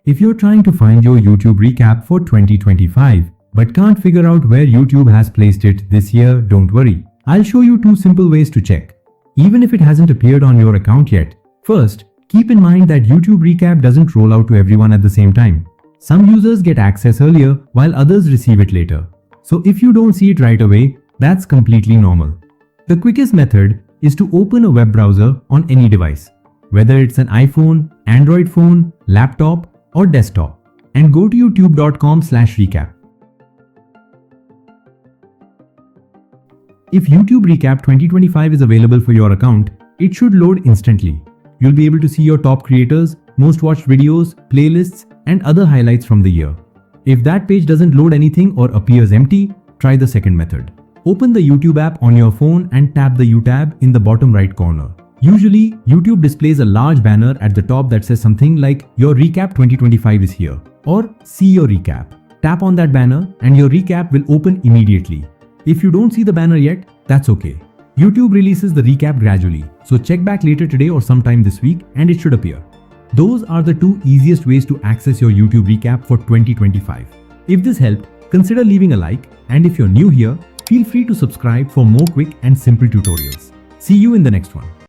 If you're trying to find your YouTube recap for 2025 but can't figure out where YouTube has placed it this year, don't worry. I'll show you two simple ways to check, even if it hasn't appeared on your account yet. First, keep in mind that YouTube recap doesn't roll out to everyone at the same time. Some users get access earlier while others receive it later. So if you don't see it right away, that's completely normal. The quickest method is to open a web browser on any device, whether it's an iPhone, Android phone, laptop, or desktop, and go to youtube.com/recap. If YouTube Recap 2025 is available for your account, it should load instantly. You'll be able to see your top creators, most watched videos, playlists, and other highlights from the year. If that page doesn't load anything or appears empty, try the second method. Open the YouTube app on your phone and tap the U tab in the bottom right corner. Usually, YouTube displays a large banner at the top that says something like "Your Recap 2025 is here" or "See your recap." Tap on that banner and your recap will open immediately. If you don't see the banner yet, that's okay. YouTube releases the recap gradually, so check back later today or sometime this week and it should appear. Those are the two easiest ways to access your YouTube recap for 2025. If this helped, consider leaving a like, and if you're new here, feel free to subscribe for more quick and simple tutorials. See you in the next one.